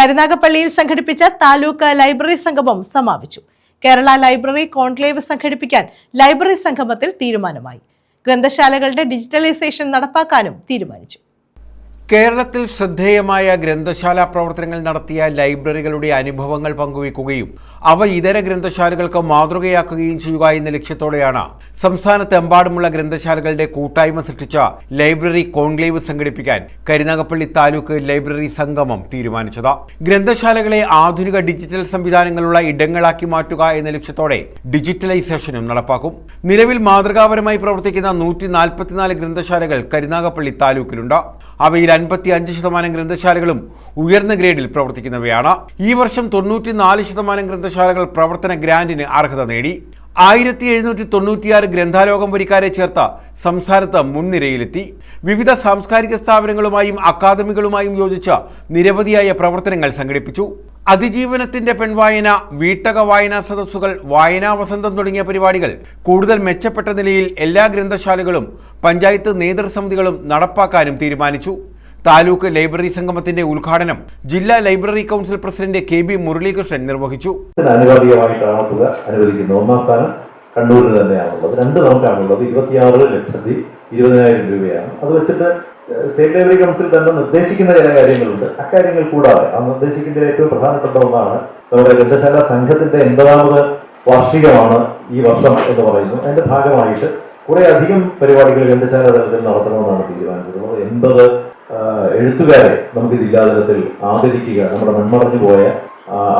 കരുനാഗപ്പള്ളിയിൽ സംഘടിപ്പിച്ച താലൂക്ക് ലൈബ്രറി സംഗമം സമാപിച്ചു. കേരള ലൈബ്രറി കോൺക്ലേവ് സംഘടിപ്പിക്കാൻ ലൈബ്രറി സംഗമത്തിൽ തീരുമാനമായി. ഗ്രന്ഥശാലകളുടെ ഡിജിറ്റലൈസേഷൻ നടപ്പാക്കാനും തീരുമാനിച്ചു. കേരളത്തിൽ ശ്രദ്ധേയമായ ഗ്രന്ഥശാല പ്രവർത്തനങ്ങൾ നടത്തിയ ലൈബ്രറികളുടെ അനുഭവങ്ങൾ പങ്കുവയ്ക്കുകയും അവ ഇതര ഗ്രന്ഥശാലകൾക്ക് മാതൃകയാക്കുകയും ചെയ്യുക എന്ന ലക്ഷ്യത്തോടെയാണ് സംസ്ഥാനത്തെമ്പാടുമുള്ള ഗ്രന്ഥശാലകളുടെ കൂട്ടായ്മ സൃഷ്ടിച്ച ലൈബ്രറി കോൺക്ലേവ് സംഘടിപ്പിക്കാൻ കരുനാഗപ്പള്ളി താലൂക്ക് ലൈബ്രറി സംഗമം തീരുമാനിച്ചത്. ഗ്രന്ഥശാലകളെ ആധുനിക ഡിജിറ്റൽ സംവിധാനങ്ങളുള്ള ഇടങ്ങളാക്കി മാറ്റുക എന്ന ലക്ഷ്യത്തോടെ ഡിജിറ്റലൈസേഷനും നടപ്പാക്കും. നിലവിൽ മാതൃകാപരമായി പ്രവർത്തിക്കുന്ന 144 ഗ്രന്ഥശാലകൾ കരുനാഗപ്പള്ളി താലൂക്കിലുണ്ട്. അവയിൽ 55% ഗ്രന്ഥശാലകളും ഉയർന്ന ഗ്രേഡിൽ പ്രവർത്തിക്കുന്നവയാണ്. ഈ വർഷം 94% ഗ്രന്ഥശാലകൾ പ്രവർത്തന ഗ്രാന്റിന് അർഹത നേടി. 1796 ഗ്രന്ഥാലോകം വരിക്കാരെ ചേർത്ത് സംസ്ഥാനത്ത് മുൻനിരയിലെത്തി. വിവിധ സാംസ്കാരിക സ്ഥാപനങ്ങളുമായും അക്കാദമികളുമായും യോജിച്ച നിരവധിയായ പ്രവർത്തനങ്ങൾ സംഘടിപ്പിച്ചു. അതിജീവനത്തിന്റെ പെൺവായന, വീട്ടക വായനാ സദസ്സുകൾ, വായനാ വസന്തം തുടങ്ങിയ പരിപാടികൾ കൂടുതൽ മെച്ചപ്പെട്ട നിലയിൽ എല്ലാ ഗ്രന്ഥശാലകളും പഞ്ചായത്ത് നേതൃസമിതികളും നടപ്പാക്കാനും തീരുമാനിച്ചു. താലൂക്ക് ലൈബ്രറി സംഗമത്തിന്റെ ഉദ്ഘാടനം ജില്ലാ library council president K B Muralikrishnan നിർവഹിച്ചു. അനുവാദികമായിട്ടാണ് തുക അനുവദിക്കുന്നത്. ഒന്നാം സ്ഥാനം കണ്ണൂരിന് തന്നെയാണുള്ളത്. 2 നമുക്കാണുള്ളത്. 26,20,000 രൂപയാണ്. അത് വെച്ചിട്ട് സ്റ്റേറ്റ് ലൈബ്രറി കൗൺസിൽ തന്നെ നിർദ്ദേശിക്കുന്ന ചില കാര്യങ്ങളുണ്ട്. അക്കാര്യങ്ങൾ കൂടാതെ ആ നിർദ്ദേശിക്കുന്ന ഏറ്റവും പ്രധാനപ്പെട്ട ഒന്നാണ് നമ്മുടെ ഗ്രന്ഥശാല സംഘത്തിന്റെ 80ാമത് വാർഷികമാണ് ഈ വർഷം എന്ന് പറയുന്നു. അതിന്റെ ഭാഗമായിട്ട് കുറെ അധികം പരിപാടികൾ ഗ്രന്ഥശാല തലത്തിൽ നടത്തണമെന്നാണ് തീരുമാനിച്ചത്. 80 എഴുത്തുകാരെ നമുക്ക് ജില്ലാ തലത്തിൽ ആദരിക്കുക, നമ്മുടെ മൺമറഞ്ഞു പോയ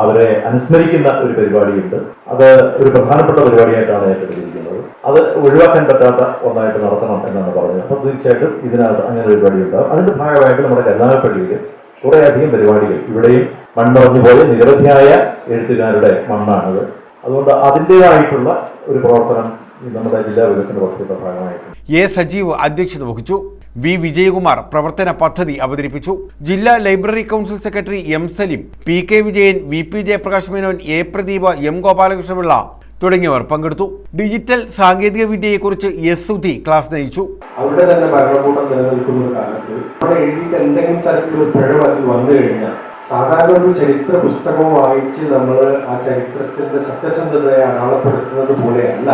അവരെ അനുസ്മരിക്കുന്ന ഒരു പരിപാടിയുണ്ട്. അത് ഒരു പ്രധാനപ്പെട്ട പരിപാടിയായിട്ടാണ് ഏറ്റെടുത്തിരിക്കുന്നത്. അത് ഒഴിവാക്കാൻ പറ്റാത്ത ഒന്നായിട്ട് നടത്തണം എന്നാണ് പറഞ്ഞത്. അപ്പോൾ തീർച്ചയായിട്ടും ഇതിനകത്ത് അങ്ങനെ ഒരു പരിപാടി ഉണ്ടാകും. അതിന്റെ ഭാഗമായിട്ട് നമ്മുടെ കരുനാഗപ്പള്ളിയിൽ കുറെ അധികം പരിപാടികൾ, ഇവിടെയും മൺമറഞ്ഞു പോയ നിരവധിയായ എഴുത്തുകാരുടെ മണ്ണാണിത്. അതുകൊണ്ട് അതിൻ്റെതായിട്ടുള്ള ഒരു പ്രവർത്തനം നമ്മുടെ ജില്ലാ വികസന പദ്ധതിയുടെ ഭാഗമായിട്ട് എ സജീവ് അധ്യക്ഷത വഹിച്ചു. വി വിജയകുമാർ പ്രവർത്തന പദ്ധതി അവതരിപ്പിച്ചു. ജില്ലാ library council secretary M Salim, P K Vijayan, V P Jayaprakash Menon, A Pradeep, M Gopalakrishna Pillai തുടങ്ങിയവർ പങ്കെടുത്തു. ഡിജിറ്റൽ സാങ്കേതിക വിദ്യയെക്കുറിച്ച് എസ് സുധി ക്ലാസ് നയിച്ചു. അവിടെ തന്നെ ഭരണകൂടം നിലനിൽക്കുന്ന കാലത്ത് അവിടെ എഴുതിയിട്ട് എന്തെങ്കിലും തരത്തിലൊരു പിഴവ് അതിൽ വന്നു കഴിഞ്ഞാൽ സാധാരണ ഒരു ചരിത്ര പുസ്തകം വായിച്ച് നമ്മൾ ആ ചരിത്രത്തിന്റെ സത്യസന്ധതയെ അടയാളപ്പെടുത്തുന്നത് പോലെയല്ല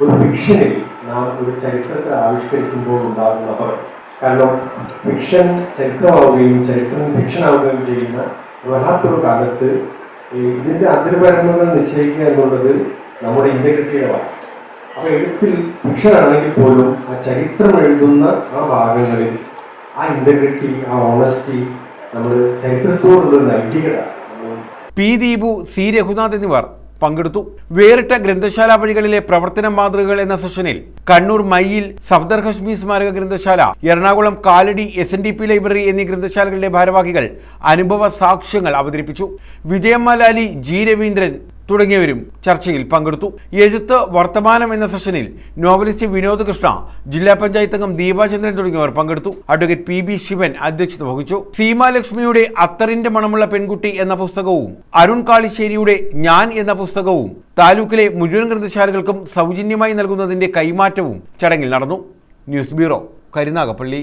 ഒരു ഫിക്ഷനിൽ നാം ഒരു ചരിത്രത്തെ ആവിഷ്കരിക്കുമ്പോൾ ഉണ്ടാകുന്ന അപകടം. കാരണം ഫിക്ഷൻ ചരിത്രമാവുകയും ചരിത്രം ഫിക്ഷൻ ആവുകയും ചെയ്യുന്ന വല്ലാത്തൊരു കാലത്ത് ഇതിന്റെ അതിർവരമ്പുകൾ നിശ്ചയിക്കുക എന്നുള്ളത് നമ്മുടെ ഇന്റഗ്രിറ്റിയുടെയാണ്. അപ്പൊ എഴുത്തിൽ ഫിക്ഷൻ ആണെങ്കിൽ പോലും ആ ചരിത്രം എഴുതുന്ന ആ ഭാഗങ്ങളിൽ ആ ഇന്റഗ്രിറ്റി, ആ ഓണസ്റ്റി, നമ്മൾ ചരിത്രത്തോടുള്ള നൈതികത. പി ദീപു, സി രഘുനാഥ് എന്നിവർ പങ്കെടുത്തു. വേറിട്ട ഗ്രന്ഥശാല വഴികളിലെ പ്രവർത്തന മാതൃകകൾ എന്ന സെഷനിൽ കണ്ണൂർ മയ്യിൽ സഫ്ദർ ഹഷ്മി സ്മാരക ഗ്രന്ഥശാല, എറണാകുളം കാലടി SNDP ലൈബ്രറി എന്നീ ഗ്രന്ഥശാലകളുടെ ഭാരവാഹികൾ അനുഭവ സാക്ഷ്യങ്ങൾ അവതരിപ്പിച്ചു. വിജയമ്മ ലാലി, ജി രവീന്ദ്രൻ തുടങ്ങിയവരും ചർച്ചയിൽ പങ്കെടുത്തു. എഴുത്ത് വർത്തമാനം എന്ന സെഷനിൽ നോവലിസ്റ്റ് വിനോദ് കൃഷ്ണ, ജില്ലാ പഞ്ചായത്ത് അംഗം ദീപാചന്ദ്രൻ തുടങ്ങിയവർ പങ്കെടുത്തു. അഡ്വക്കേറ്റ് പി ബി ശിവൻ അധ്യക്ഷത വഹിച്ചു. സീമാലക്ഷ്മിയുടെ അത്തറിന്റെ മണമുള്ള പെൺകുട്ടി എന്ന പുസ്തകവും അരുൺ കാളിശ്ശേരിയുടെ ഞാൻ എന്ന പുസ്തകവും താലൂക്കിലെ മുഴുവൻ ഗ്രന്ഥശാലകൾക്കും സൗജന്യമായി നൽകുന്നതിന്റെ കൈമാറ്റവും ചടങ്ങിൽ നടന്നു. News bureau, Karunagappally.